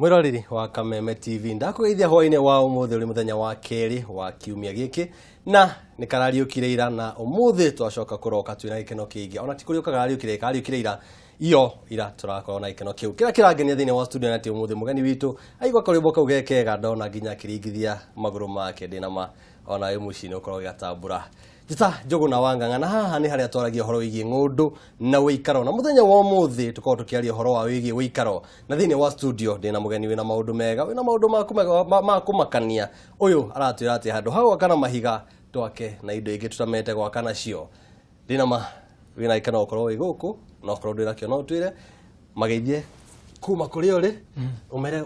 Mwiroreri wa Kameme TV ndakugeithia hwaine wa umuthi uri muthenya wa keri wa kiumia giki na nikarariukire ira na umuthi twacoka kuroka twina ikeno kingi ona tikuriuka kariukire ira iyo ira turakorwo na ikeno kiu kira kirangenia thini wa studio nati umuthi mugeni witu aigwa karimbo kau gekega ndona nginya kiringithia maguru make ndina ma ona yu mucini ukorwo gatambura Jita jogo na wanganga na haha ni haria twaragia horo wigi ngundu na wikaro na muthenya wa umuthi tukorwo tukiaria horo wa wigi wikaro na thini wa studio ndina mugeni wina maundu mega wina maundu makumakania uyu aratwira ati handu hau kana mahiga twake na indo ingi tutamete gwaka nacio ndina ma wina ikana ukorwo wi guku na ukorwo ndira kio no twire mageithie kuma kuri uri umere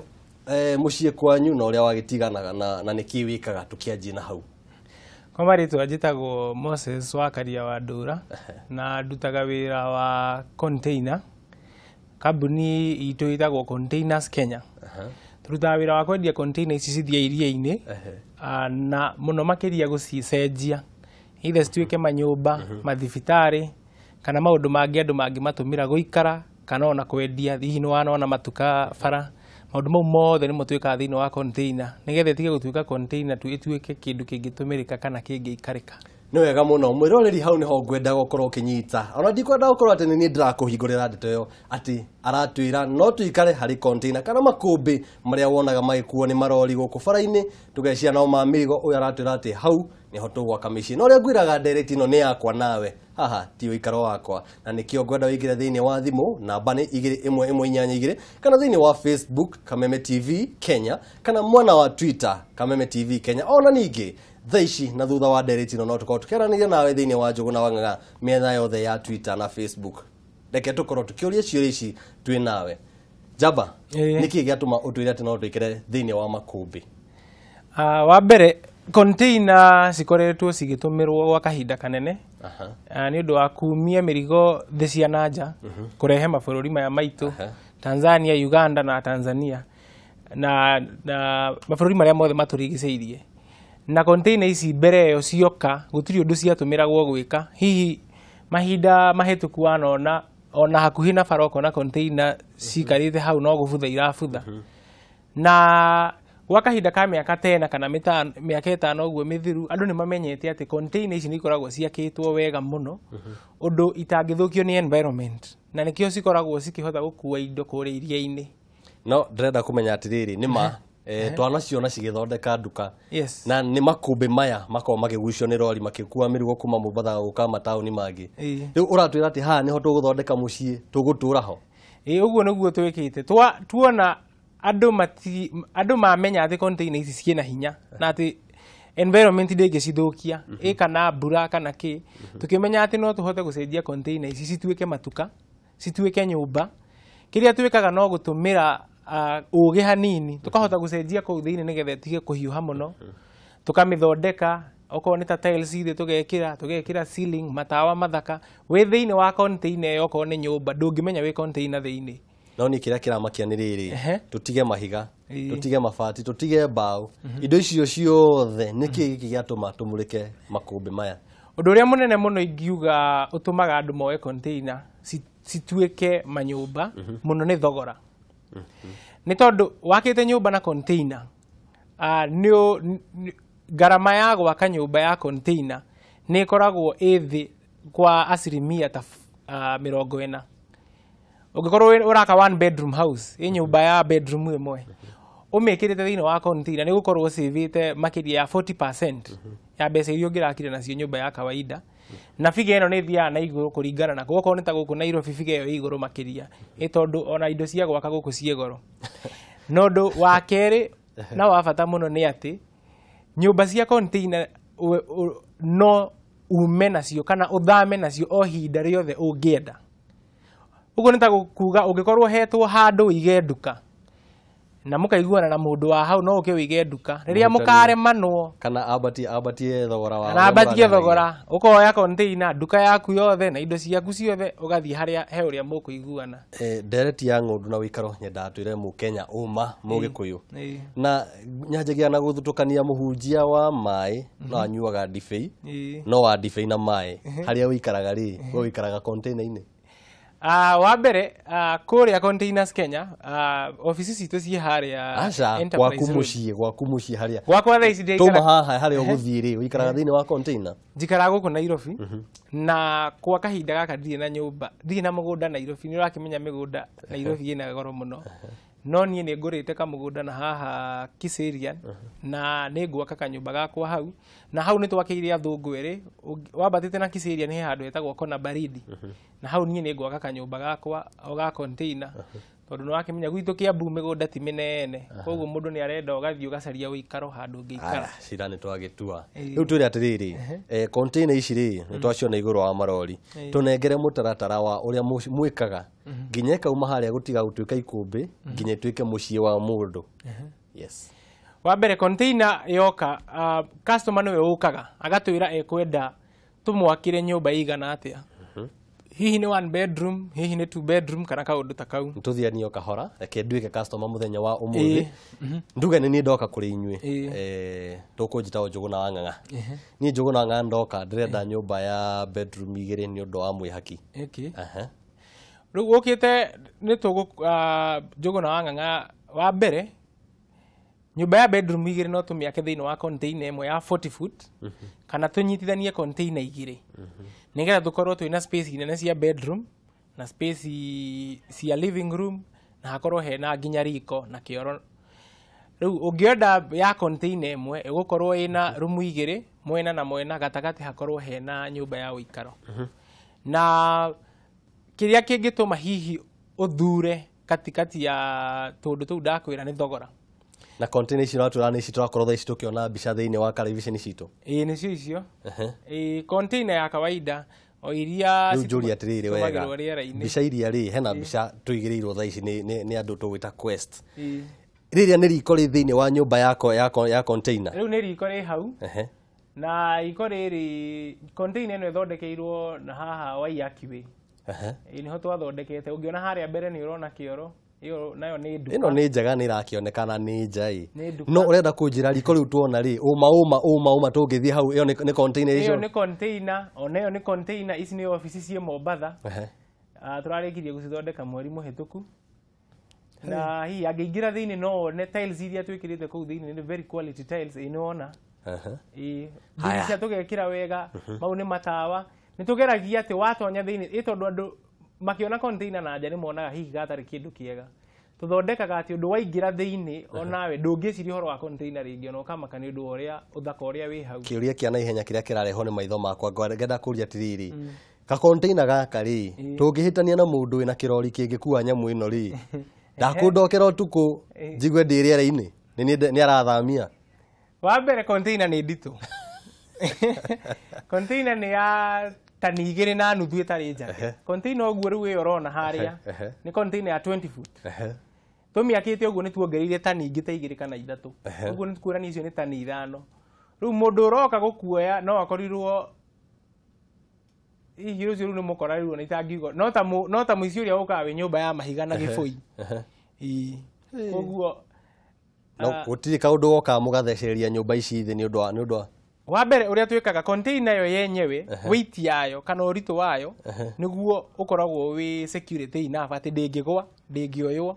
mucie kwanyu na uria wagitiganaga na niki wikaga tukianjia na hau Kwa marĩtwa njĩtagwo Moses Wakaria wa Ndũra na ndutaga wĩra wa container. Kambuni itũ ĩtagwo Containers Kenya. Turutaga wĩra wa kwendia container ici cithia iria-inĩ na mũno makĩria gũcicenjia. Either cituĩke manyũmba, mathibitarĩ kana maũndũ mangĩ andũ mangĩ matũmĩra gũikara kana ona kwendia hihi nĩ wona matuka bara. Maũndũ mau mothe nĩ matuĩkaga thĩinĩ wa container nigetha tige gũtuĩka container tu ĩtuĩke kĩndũ kĩngĩtũmĩrĩka kana kĩngĩikarĩka. Nĩ wega mũno mwĩroreri hau niho ngwenda gũkorwo ũkinyita ona ndikwenda gũkorwo atĩ nĩ ndĩrakũhingũrĩra ndeto ĩyo atĩ aratwĩra no tuikare harĩ container kana makũmbĩ marĩa wonaga magĩkuo nĩ marori gũkũ bara-inĩ tũgeciria no ma mĩrigo ũyũ aratwĩra atĩ hau niho tũgwaka mĩciĩ no ũrĩa ngwĩraga ndereti ĩno nĩ yakwa nawe haha ti ũikaro wakwa na nĩkĩo ngwenda wĩingĩre thĩinĩ wa thimũ namba nĩ 21182 kana thĩinĩ wa Facebook Kameme TV Kenya kana mwena wa Twitter Kameme TV Kenya ona ningĩ thaici na thutha wa ndereti ĩno no tukorwo tukiaranĩria nawe thĩinĩ wa Njogu na Wang'ang'a mĩena yothe ya Twitter na Facebook reke tukorwo tukiũria ciũria ici twĩ nawe Jaba nĩkĩ gĩatũma ũtwĩre atĩ no twĩkĩre thĩinĩ wa makũmbĩ wa mbere container cikoretwo cigĩtũmĩrwo gwa kahinda kanene nĩ ũndũ wa kumia mĩrigo thĩ cia nanja kũrehe mabũrũri maya maitũ Tanzania, Uganda na Tanzania na mabũrũri marĩa mothe matũrigicĩirie na container ici mbere ĩyo cioka gũtirĩ ũndũ ciatũmĩragwo gwĩka hihi mahinda mahĩtũku wanona ona hakuhĩ na bara ũkona container cikarĩte hau no gũbutha irabutha na gwa kahinda ka mĩaka 10 kana mĩaka 5 ũguo mĩthiru andũ nĩ mamenyete atĩ container ici nĩ ikoragwo ciakĩtwo wega mũno ũndũ itangĩthũkio nĩ environment na nĩkĩo cikoragwo cikĩhota gũkua indo kũrĩa iria-inĩ no ndĩrenda kũmenya atĩrĩrĩ nĩ ma twanaciona cigĩthondeka nduka na nĩ makũmbĩ maya makorwo makĩgucio nĩ rori makĩkua mĩrigo kuma Mombatha gũka mataũni mangĩ rĩu ũratwĩra atĩ haha nĩho tũgũthondeka mũciĩ tũgũtũra ho ũguo nĩguo twĩkĩte tuona andũ mamenya atĩ container ici ciĩna hinya na atĩ environment ndĩngĩcithũkia kana mbura kana kĩ tukĩmenya atĩ no tũhote gũcenjia container ici cituĩke matuka cituĩke nyũmba kĩrĩa twĩkaga no gũtũmĩra ũgĩ hanini tukahota gũcenjia kũu thĩinĩ nĩgetha tige kũhiũha mũno tukamĩthondeka okorwo nĩ ta tiles thĩ tũgekĩra ceiling matawa mathaka wĩ thĩinĩ wa container ĩyo okorwo nĩ nyũmba ndũngĩmenya wĩ container thĩinĩ no nĩ kĩrĩa kĩramakia nĩ rĩrĩ tũtige mahiga tũtige mabati tũtige mbaũ indo icio ciothe nĩkĩ gĩkĩ gĩatũma tũmũrĩke makũmbĩ maya ũndũ ũrĩa mũnene mũno ingiuga ũtũmaga andũ moe container cituĩke manyũmba mũno nĩ thogora nĩ tondũ wakĩte nyũmba na container garama ya gwaka nyũmba ya container nĩ ĩkoragwo ĩthĩ kwa asilimia ta 40 ũngĩkorwo ũraka 1 bedroom house nyũmba ya bedroom ĩmwe ũmĩkĩrĩte thĩinĩ wa container nĩ gũkorwo ũcĩvĩte makĩria ya 40% ya mbeca iria ũngĩrakire nacio nyũmba ya kawaida na figa ĩno nĩ thiaga na igũrũ kũringana na gũkorwo nĩ ta gũkũ Nairobi figa ĩyo igũrũ makĩria tondũ ona indo cia gwaka gũkũ ciĩ goro no ũndũ wa kerĩ na wa bata mũno nĩ atĩ nyũmba cia container no ume nacio kana ũthame nacio o hinda rĩothe ũngĩenda ũguo nĩ ta kuuga ũngĩkorwo hetwo handũ ũige nduka na mũkaiguana na mũndũ wa hau no ũke ũige nduka rĩrĩa mũkaremanwo kana ambatie thogora wa na ambatie thogora ũkoya container nduka yaku yothe na indo ciaku ciothe ũgathiĩ harĩa he ũrĩa mũkũiguana ndereti ya ng'ũndũ na wĩikaro nyendaga twĩre Mũkenya ũma Mũgĩkũyũ na nyanjagia na gũthutũkania mũhunjia wa maĩ no anyuaga ndibei no wa ndibei na maĩ harĩa ũikaraga rĩ ũikaraga container-inĩ Wa mbere kuria Containers Kenya ofisi citu ci haria gwaku mucii haria gwakwa thaa ici tuma haha haria uguthii ri uikaraga thiini wa container njikara guku Nairobi na kwa kahinda gaka ndirĩ na nyũmba ndirĩ na mũgũnda Nairobi nĩ ũrakĩmenya mĩgũnda Nairobi ĩna goro mũno no niĩ nĩ ngũrĩte kamũgũnda na haha Kiserian na nĩ ngwaka kanyũmba gakwa hau na hau nĩ twakĩire athũngũ erĩ wambatĩte na Kiserian he handũ hetagwo Kona Baridi na hau niĩ nĩ ngwaka kanyũmba gakwa o ga container tondũ nĩ wakĩmenya gwitũ Kiambu mĩgũnda ti mĩnene koguo mũndũ nĩ arenda ũgathiĩ ũgacaria ũikaro handũ ũngĩikara cira nĩ twagĩtua rĩu twĩre atĩrĩrĩ container ici rĩ nĩ twaciona igũrũ wa marori tũnengere mũtaratara wa ũrĩa mwĩkaga nginya ĩkauma harĩa gũtiga gũtuĩka ikũmbĩ nginya ĩtuĩke mũciĩ wa mũndũ. Yes. Wa mbere container yoka customer nĩwe ũkaga agatwĩra ekwenda tũmwakĩre nyũmba igana atĩa hihi nĩ 1 bedroom hihi nĩ 2 bedroom kana kaũndũ ta kau tuthianie kahora reke nduĩke customer mũthenya wa ũmũthĩ nduge nĩ niĩ ndoka kũrĩ inyuĩ tũkũnjĩta Njũgũna wa Ng'ang'a niĩ Njũgũna wa Ng'ang'a ndoka ndĩrenda nyũmba ya bedroom 2 nĩ ũndũ wa mwĩhaki rĩu ũkĩte nĩ Njũgũna wa Ng'ang'a wa mbere nyũmba ya bedroom 2 no tũmĩake thĩinĩ wa container ĩmwe ya 40 foot kana tũnyitithanie container 2 nĩgetha tũkorwo twĩna space nene cia bedroom na space cia living room na hakorwo hena nginya riko na kĩoro rĩu ũngĩenda ya container ĩmwe ĩgũkorwo ĩna room 2 mwena na mwena gatagatĩ hakorwo hena nyũmba ya ũikaro na kĩrĩa kĩngĩtũma hihi ũthure katikati ya tũndũ tũu ndakwĩra nĩ thogora na container ici natwĩra nĩ ici tũrakorwo thaa ici tũkĩona mbica thĩinĩ wa television citũ nĩcio icio container ya kawaida o iria njũria atĩrĩrĩ wega mbica iria rĩ hena mbica tũigĩrĩirwo thaa ici nĩ andũ tũgwĩta Quest rĩrĩa nĩ riko rĩ thĩinĩ wa nyũmba ya container rĩu nĩ riko rĩ hau na iko rĩrĩ container ĩno ĩthondekeirwo na haha Waiyaki Way nĩho twathondekete ũngĩona harĩa mbere nĩ ũrona kĩoro iyo nayo nĩ nduka ĩno nĩ njega nĩ irakĩonekana nĩ njai no ũrenda kũnjĩra riko rĩu tuona rĩ ũma tũngĩthiĩ hau ĩyo nĩ container icio ĩyo nĩ container ona ĩyo nĩ container ici nĩ ofici cie Mombatha tũrarĩkirie gũcithondeka mweri mũhĩtũku na hihi angĩingĩra thĩinĩ no one tiles iria twĩkĩrĩte kũu thĩinĩ nĩ very quality tiles ĩnĩwona cia tũgekĩra wega mau nĩ matawa nĩ tũgeragia atĩ watonya thĩinĩ tondũ andũ makiona container na nja nĩ monaga hihi gatarĩ kĩndũ kĩega tũthondekaga atĩ ũndũ waingĩra thĩinĩ onawe ndũngĩciria ũhoro wa container rĩngĩ ona ũkamaka nĩ ũndũ wa ũrĩa ũthaka ũrĩa wĩ hau kĩũria kĩa naihenya kĩrĩa kĩrarehwo nĩ maitho makwa ngenda kũria atĩrĩrĩ ka container gaka rĩ tũngĩhĩtania na mũndũ wĩna kĩrori kĩngĩkua nyamũ ĩno rĩ ndakũndokera ũtukũ njigue ndĩ rĩera-inĩ nĩ arathamia wa mbere container nĩ nditũ container nĩ ya tani 2 na nuthu ĩtarĩ njake container ũguo rĩu ĩyo ũrona harĩa nĩ container ya 20 foot tũmĩakĩte ũguo nĩ tuongereire tani ingĩ ta 2 kana 3 ũguo nĩ kuonania icio nĩ tani 5 rĩu mũndũ ũroka gũkuoya no akorirwo hihi rũciũ rĩu nĩ mũkorarirwo nĩ itangiuga no ta mũici ũrĩa ũkaga wĩ nyũmba ya mahiga na gĩbũi ũguo no gũtirĩ kaũndũ wokaga mũgathecereria nyũmba ici thĩ nĩ ũndũ wa wa mbere ũrĩa twĩkaga container yo yenyewe weight yayo kana ũritũ wayo nĩguo ũkoragwo wĩ security enough atĩ ndĩngĩgwa ndĩngĩoywo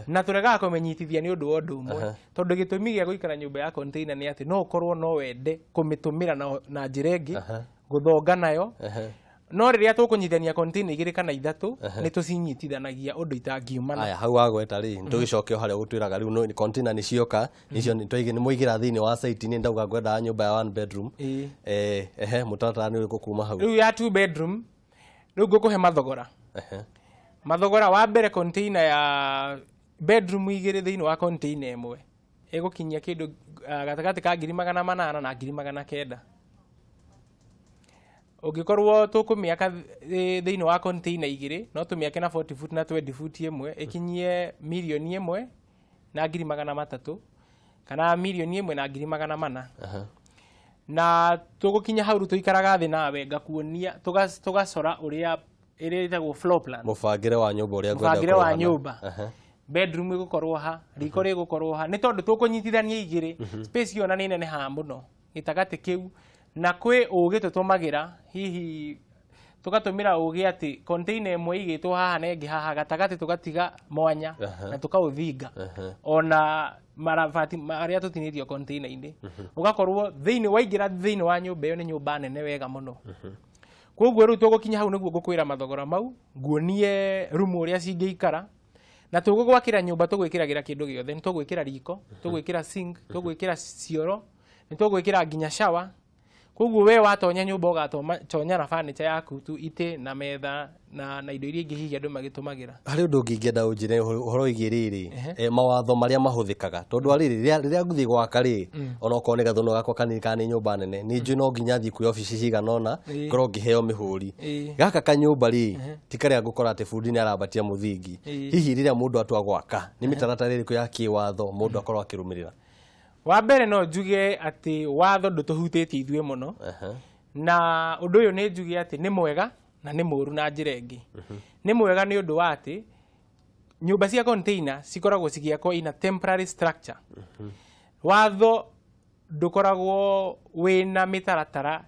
na tũregaga kũmenyithia nĩ ũndũ wa ũndũ ũmwe tondũ gĩtũmi gĩa gũikara nyũmba ya container nĩ atĩ no ũkorwo no wende kũmĩtũmĩra na njĩra ĩngĩ gũthonga nayo no rĩrĩa tũkũnyithania container 2 kana 3 nĩ tũcinyitithanagia ũndũ itangiumana aya hau agweta rĩ tũgĩcoke harĩa gũtwĩraga rĩu container nĩ cioka icio nĩ mũigĩra thĩinĩ wa site nĩ ndauga ngwenda nyũmba ya 1 bedroom mũtaratara nĩ ũrĩkũ kuma hau rĩu ya 2 bedroom rĩu ngũkũhe mathogora wa mbere container ya bedroom 2 thĩinĩ wa container ĩmwe ĩgũkinyia kĩndũ gatagatĩ ka 800 na 900 ũngĩkorwo tũkũmĩaka thĩinĩ wa container 2 no tũmĩake na 40 foot na 20 foot ĩmwe ĩkinyie mirioni 1 na 300,000 kana mirioni 1 na 400,000 na tũgũkinya hau tũikaraga thĩ nawe ngakuonia tũgacora ũrĩa ĩrĩtagwo floor plan mũbangĩre wa nyũmba ũrĩa mũbangĩre wa nyũmba bedroom ĩgũkorwo ha riko rĩgũkorwo ha nĩ tondũ tũkũnyitithania 2 space yona nĩ nene ha mũno gĩtagatĩ kĩu na kwĩ ũgĩ tũtũmagĩra hihi tugatumira ugi ati container imwe igitwo haha na ingi haha gatagati tugatiga mwanya na tukauthinga ona marabati maria tutinirio container inde ugakorwo thiini waingira thiini wa nyumba iyo ni nyumba nene wega muno koguo riu tugukinya hau niguo ngukwira mathogora mau nguonie rumu uria cingiikara na tugugwakira nyumba tugwikiragira kindu giothe ni tugwikira riko tugwikira sink tugwikira cioro ni tugwikira nginya shower koguo we watonya nyumba ugatonya na furniture yaku tu ite na metha na indo iria ingi hihi andu magitumagira hari undu ngingenda unjire horo igiriri mawatho maria mahuthikaga tondu riria nguthi gwaka ri ona ukone gathuno gakwa kanini kana nyumba nene ni nju no nginya thi ku office ciganona korwo ngiheo mihuri gaka kanyumba ri tikaria ngukora ati fundi ni arabatia muthingi hihi riria mundu atwa gwaka ni mitaratara iriku ya kiwatho mundu akorwo akirumirira wa mbere no njuge ati watho ndutuhutĩtie ithuĩ mũno na ũndũ ũyũ nĩ njuge ati nĩ mwega na nĩ mũru na njĩra ĩngĩ nĩ mwega nĩ ũndũ wa ati nyũmba cia container cikoragwo cigĩakwo in a temporary structure watho ndũkoragwo wĩna mĩtaratara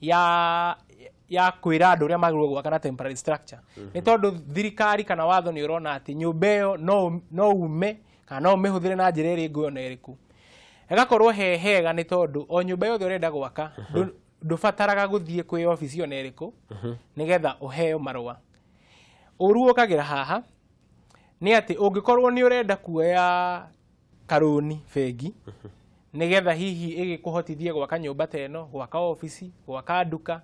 ya kwĩra andũ ũrĩa magĩrĩirwo gwaka na temporary structure nĩ tondũ thirikari kana watho nĩ ũrona ati nyũmba ĩyo no ume kana no ũmĩhũthĩre na njĩra ĩrĩa ĩngĩ ona ĩrĩkũ agakorwo hega ni tondu o nyumba yothe urenda gwaka ndubataraga guthie kwi office ona iriku nigetha uheo marua uru ukagira haha ni ati ungikorwo ni urenda kuoya karuni fegi nigetha hihi igikuhotithie gwaka nyumba teno gwaka office gwaka nduka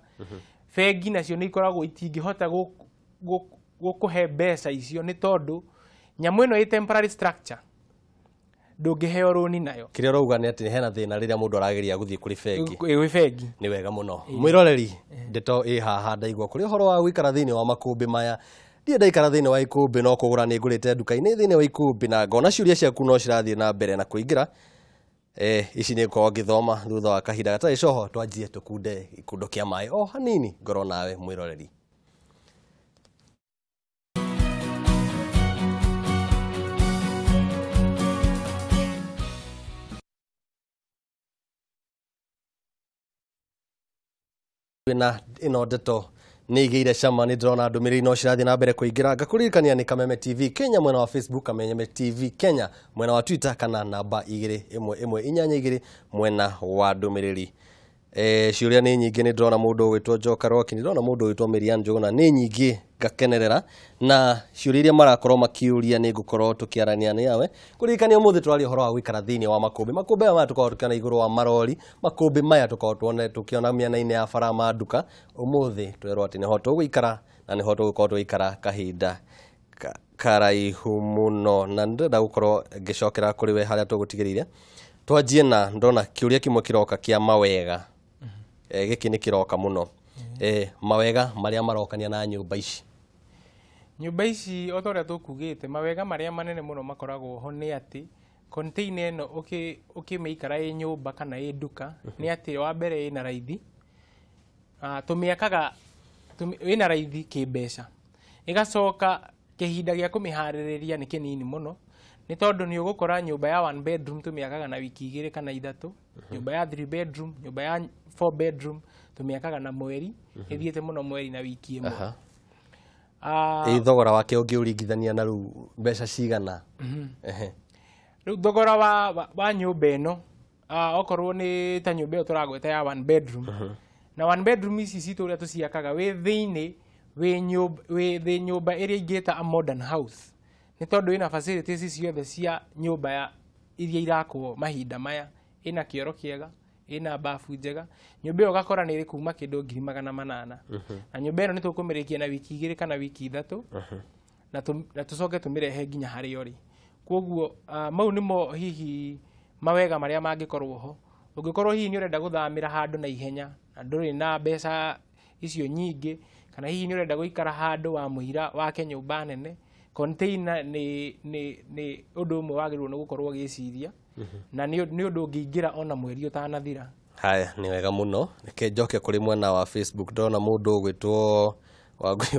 fegi nacio ni ikoragwo itingihota gukuhe mbeca icio ni tondu nyamu ino i temporary structure ndungiheo runi nayo kiria rauga ni ati hena thina riria mundu arageria guthie kuri fegi ni wega muno mwiroreri ndeto haha ndaigua kuri horo wa gwikara thiini wa makumbi maya ndie ndaikara thiini wa ikumbi no kugura ni ngurite nduka-ini thiini wa ikumbi na ngona ciuria ciaku no cirathie na mbere na kuingira ici ni ko ngithoma thutha wa kahinda gatari coho twanjie tukunde ikundo kia mai o hanini ngoro nawe mwiroreri na ino ndeto ni igire cama ni ndrona ndumiriri no cirathie na mbere kuingira ngakuririkania ni Kameme TV Kenya mwena wa Facebook Kameme TV Kenya mwena wa Twitter kana namba 2112 mwena wa ndumiriri ciuria ni nyingi ni ndrona mundu witwo Joka Roki ni ndrona mundu witwo Miriam Njuguna ni nyingi ngakenerera na ciuria iria marakorwo makiuria ni ngukorwo tukiarania ni yawe kuririkania umuthi twari horo wa gwikara thiini wa makumbi maya tukorwo tukiona iguru wa marori makumbi maya tukorwo tukiona miena-ini ya bara ma nduka umuthi twerwo ati ni ho tugwikara na ni ho tugukorwo twikara kahinda karaihu muno na ndenda gukorwo ngicokera kuri we haria tugutigirire twanjie na ndona kiuria kimwe kiroka kia mawega giki ni kiroka muno mawega maria marokania na nyumba ici otoria tukugite mawega maria manene muno makoragwo ho ni ati container eno ukimeikara i nyumba kana i nduka ni ati wa mbere ina raithi tumiakaga ina raithi kimbeca igacoka kihinda gia kumihaririria ni kinini muno ni tondu ni ugukora nyumba ya 1 bedroom tumiakaga na wiki 2 kana 3 nyumba ya 3 bedroom nyumba ya 4 bedroom tumiakaga na mweri ithiete muno mweri na wiki 1 thogora wake ungiuringithania na riu mbeca cigana riu thogora wa nyumba eno okorwo ni ta nyumba iyo turagweta ya 1 bedroom na 1 bedroom ici citu uria tuciakaga wi thiini wi nyumba iria ingita a modern house ni tondu ina facilities ciothe cia nyumba ya iria irakwo mahinda maya ina kioro kiega ina bafu njega nyumba iyo gakora ni iri kuma kindu 800 na nyumba ino ni tukumirikia na wiki 2 kana wiki 3 na tucoke tumirehe nginya hari ori koguo mau nimo hihi mawega maria mangikorwo ho ungikorwo hihi ni urenda guthamira handu na ihenya na nduri na mbeca icio nyingi kana hihi ni urenda guikara handu wa muhira wake nyumba nene container ni undu umwe wagirwo ni gukorwo giciria na ni undu ungiingira ona mweri utanathira haya ni wega muno reke njoke kuri mwena wa Facebook ndona mundu ugwitwo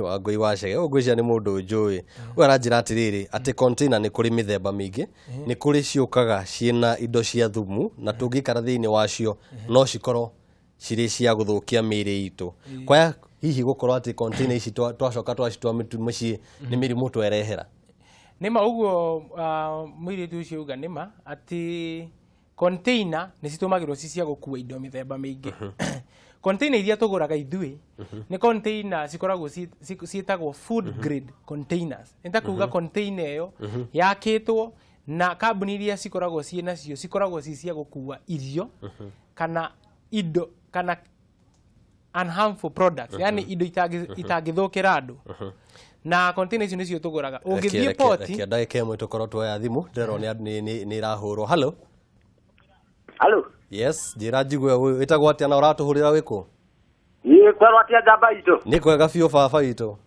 Wangui Wachege ugwicia ni mundu njui we aranjira atiriri ati container ni kuri mithemba mingi ni kuri ciukaga ciina indo cia thumu na tungikara thiini wacio no cikorwo ciri cia guthukia miri itu kwaya hihi gukorwo ati container ici twacoka twacitwa muciĩ nĩ mĩrimũ twerehera nima uguo mwiritu ucio uga nima ati container nĩ citumagirwo cia gukua indo mithemba mingi container iria tuguraga ithui ni container cikoragwo ciitagwo food grade containers nitakuga container iyo yakitwo na kambuni iria cikoragwo nacio cikoragwo cia gukua irio kana indo kana unharmful products yani indo itangithukira andu na container icio nicio tuguraga ungithie poti ndagika imwe tukorwo twoya thimu ndero ni irahurwo hello Hello. Yes, njira njigwe witagwo atia na uratuhurira wiku? Ni kwerwo atia jamba itu. Ni kwega biu baba itu.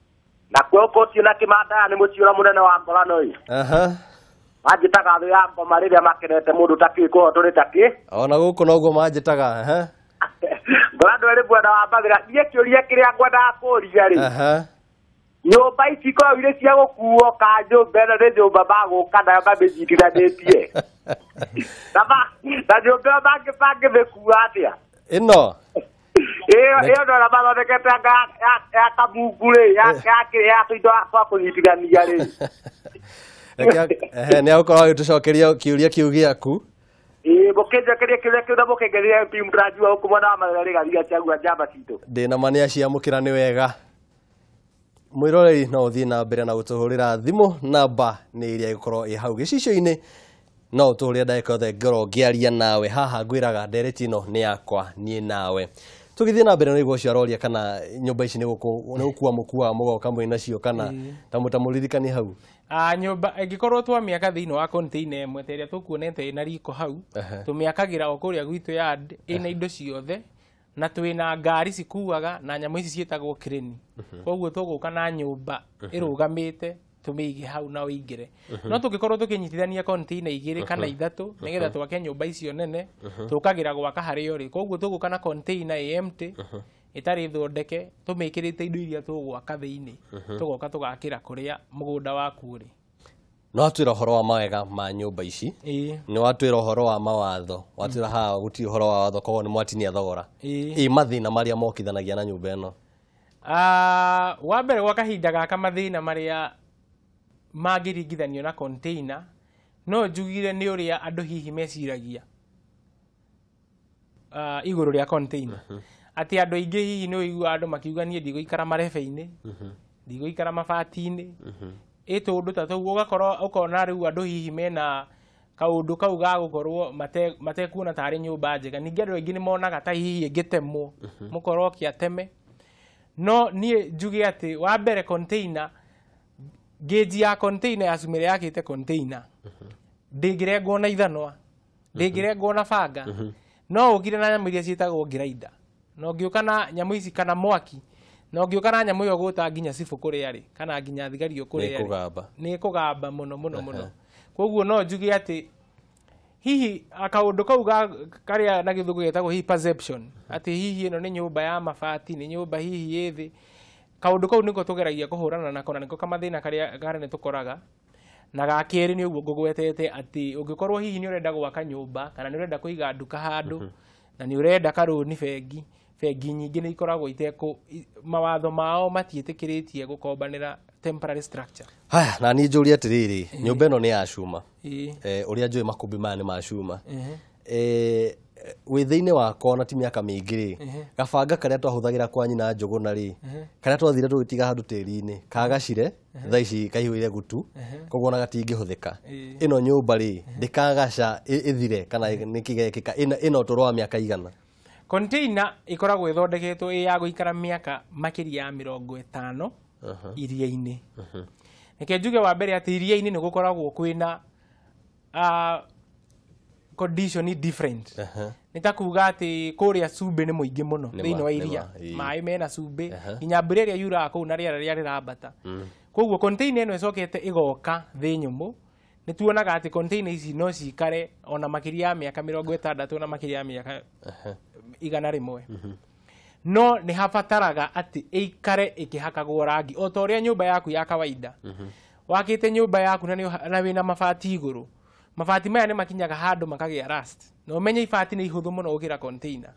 Na kwoko tina kimanda ni muciura munene wa ngorano yi. Aha. Majitaga thu ya ngoma riria makenete mundu takiko turi taki. Ona guku noguo majitaga, aha. Ngorano ri bwana wa bagira nie kiuria kiria ngwenda kuria ri. Aha. Nyumba ici ko ire cia gukuo ka nyumba ĩno nĩ nyumba maguka nayo mamĩnyitithanĩtie na nyumba mangĩmĩkua atĩa ĩno ĩyo ndona mathondekete ya kabungu rĩ ya tũindo twa kũnyitithania rĩ nĩ agũkorwo agĩtũcokeria kĩũria kĩu gĩaku mũkĩnjokeria kĩũria kĩu na mũkĩngeria MP Mũranjua gũkũ mwena wa Mathare Rigathia ciagua njamba citũ ndĩna ma nĩ aciamũkĩra nĩ wega mwiroreri no uthie na mbere na gutuhurira thimu namba ni iria ikorwo i hau gicicio-ini no utuhurire ndagika yothe ngoro ngiaria nawe haha ngwiraga ndereti ino ni yakwa nie nawe tugithie na mbere no igwo ciaroria kana nyumba ici ni gukua mukua mugoka mwĩ nacio kana tamuririkani hau nyumba ingikorwo twa miaka thiini wa container imwe teria tukuonete ina riko hau tumiakagira okuria gwitu yard ina indo ciothe na twina ngari cikuaga na nyamu ici cietagwo crane koguo tuguka na nyumba irugamite tumige hau na uingire no tugikorwo tukinyitithania container igiri kana ithatu nigetha twake nyumba icio nene tukagira gwaka hari ori koguo tuguka na container empty itari thondeke tumikirite indo iria tugwaka thiini tugoka tugakira kuria mugunda waku uri no atwira horo wa mawega ma nyumba ici ni watwira horo wa mawatho watwira ha guti horo wa watho koguo ni mwatinia thogora mathina maria mokithanagia na nyumba ino wa mbere gwa kahinda gaka mathina maria magiringithanio na container no njugire ni uria andu hihi meciragia iguru ria container ati andu aingi hihi ni uigua andu makiuga nie ndigũikara marebe-ini ndigũikara mabati-ini ĩtũndũ ta tũu ũgakorwo ukona rĩu andũ hihi mena kaũndũ kau ga gũkorwo matekuona tarĩ nyũmba njega ningĩ andũ aingĩ nĩ monaga ta hihi ĩngĩtemwo mũkorwo kĩateme no niĩ njuge atĩ wa mbere container gauge ya container ya cumĩrĩ yakĩte container ndĩngĩrengwo na ithanwa ndĩngĩrengwo na banga no ũkire na nyamũ iria ciĩtagwo grinder no ngĩũka na nyamũ ici kana mwaki no ngĩũka na nyamũ ĩyo gũta nginya cibũ kũrĩa rĩ kana nginya thigari kũrĩa nĩ kũgamba mũno koguo no njuge atĩ hihi akaũndũ kau karĩa na gĩthũngũ getagwo hihi perception atĩ hihi ĩno nĩ nyũmba ya mabati nĩ nyũmba hihi ĩthĩ kaũndũ kau nĩko tũgeragia kũhũrana nako na nĩko kamathĩna karĩa kanene tũkoraga na gakeri nĩ ũguo ngũgwetete atĩ ũngĩkorwo hihi nĩ ũrenda gwaka nyũmba kana nĩ ũrenda kũiga nduka handũ na nĩ ũrenda karũni bengi nyingĩ nĩ ikoragwo mawatho mao matiĩtĩkĩrĩtie gũkombanĩra temporary structure haya na niĩ njũrie atĩrĩrĩ nyũmba ĩno nĩ ya cuma ũrĩa njũĩ makũmbĩ maya nĩ ma cuma wĩ thĩinĩ wako na ti mĩaka mĩingĩ rĩ gabanga karĩa twahũthagĩra kwa nyina Njũgũna rĩ karĩa twathire tũgĩtiga handũ tĩri-inĩ kagacire thaa ici kaihũire gutu koguo ona gatingĩhũthĩka ĩno nyũmba rĩ ndĩkagaca ĩthire kana nĩkĩgekĩka ĩno ũtũũro wa mĩaka igana container ikoragwo ithondeketwo ya gũikara mĩaka makĩria ya 50 iria-inĩ reke njuge wa mbere atĩ iria-inĩ nĩ gũkoragwo kwĩna condition different nĩ ta kuga atĩ kũrĩa cumbĩ nĩ mũingĩ mũno thĩinĩ wa iria maĩ mena cumbĩ nginya mbura ĩrĩa yuraga kũu na rĩera rĩrĩa rĩrambata koguo container ĩno ĩcokete ĩgoka thĩ nyũmũ nĩ tuonaga atĩ container ici no cikare ona makĩria ya mĩaka 60 na makĩria ya mĩaka 100 no nĩ habataraga atĩ ĩikare ĩkĩhakagwo rangi o ta ũrĩa nyũmba yaku ya kawaida wakĩte nyũmba yaku na wĩna mabati igũrũ mabati maya nĩ makinyaga handũ makagĩa rust na ũmenye ibati nĩ ihũthũ mũno gũkĩra container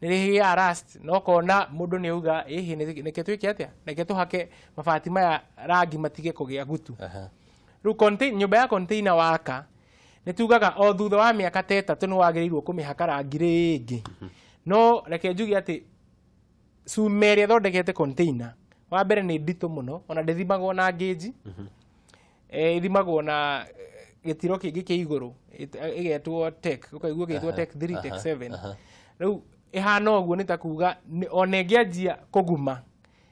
nirihigia rust no kona mundu ni uga ihi nike twike atia nike tuhake mabati maya rangi matige kugia gutu riu container nyumba ya container waka nitugaga o thutha wa miaka 3 ni wagirirwo kumihaka rangi ringi no reke njugi ati sumeri thondekete container wa mbere ni ndito muno ona ndithimagwo na gauge ithimagwo na gitiro kingi kia iguru igetwo tech ukaigua gitwo tech 3 tech 7 riu ihana uguo ni ta kuga ona ingianjia kuguma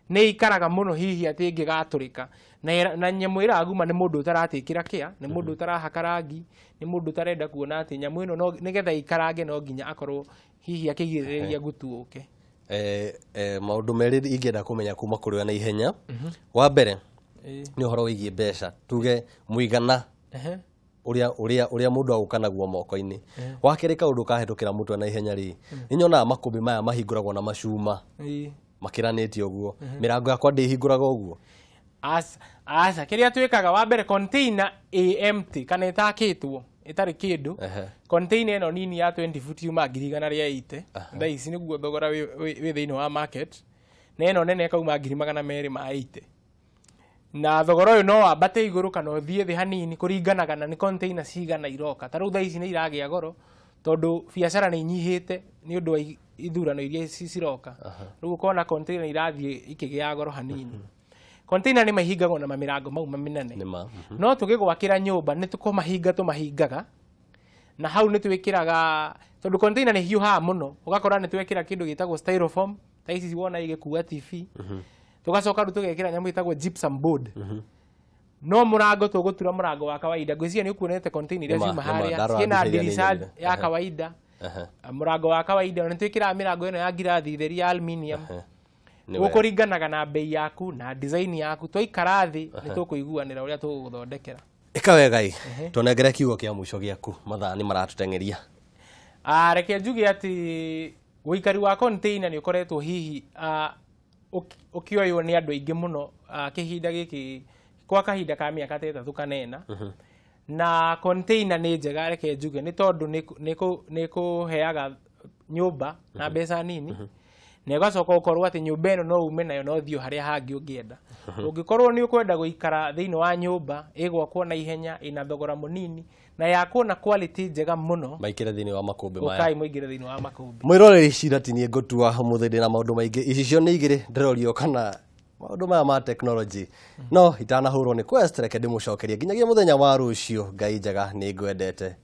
ni ikaraga muno hihi ati ingigaturika na nyamu iraguma ni mundu utaratikira kia ni mundu utarahaka rangi ni mundu utarenda kuona ati nyamu ino no nigetha ikarange no nginya akorwo hihi akigiriria gutuuke maundu meri ingenda kumenya kuma kuri we na ihenya wa mbere ni uhoro wigie mbeca tuge muigana uria mundu aukanaguo moko-ini wakere kaundu kahetukira mutwe na ihenya ri ninyonaga makumbi maya mahinguragwo na macuma makiranitio guo mirango yakwa ndihinguraga uguo asa kiria twikaga wa mbere container empty kana itakitwo itari kindu container eno nini ya 20 foot yuma 180 thaa ici niguo thogora wi thiini wa market na eno nene kauma 280 na thogora uyu no wambate iguru kana uthie thi hanini kuringanaga na ni container cigana iroka taru thaa ici ni iragia goro tondu biacara ni nyihite ni undu wa ithurano iria ciroka riu kona container irathie ikigia goro hanini container ni mahingagwo na mamirango mau maminene no tugigwakira nyumba ni tumahingaga na hau ni twikiraga tondu container ni hiuha muno ugakora ni twekira kindu gitagwo styrofoam ta ici wona igikuua TV tugacoka ru tugekira nyamu itagwo gypsum board no murango tugutura murango wa kawaida ngwiciria ni ukuonete container iria ciuma haria ciina dirisha ya kawaida murango wa kawaida ni twikira mirango ino ya ngirathi theri ya aluminium ukuringanaga na bei yaku na design yaku twaikarathi ni tukuiguanira uria tuguthondekera ikawegai tunengere kiugo kia mwisho giaku mathaa ni maratutengeria reke njuge ati guikari wa container ni ukoretwo hihi ukioywo ni andu aingi muno kihinda giki kwa kahinda ka miaka 3 kanena na container ni njega reke njuge ni tondu ni kuheaga nyumba na mbeca nini na gacoka ukorwo ati nyumba ino no ume nayo no thio haria hangi ungienda ungikorwo ni ukwenda guikara thiini wa nyumba igwakwo na ihenya ina thogora munini na yakwo na quality njega muno maikire thiini wa makumbi maya ukai muigire thiini wa makumbi mwiroreri cirati ni ngutua muthindi na maundu maingi icicio ni igire ndirorio kana maundu maya ma technology no itanahurwo ni quest reke ndimucokerie nginyagia muthenya wa rucio ngai njega ni ngwendete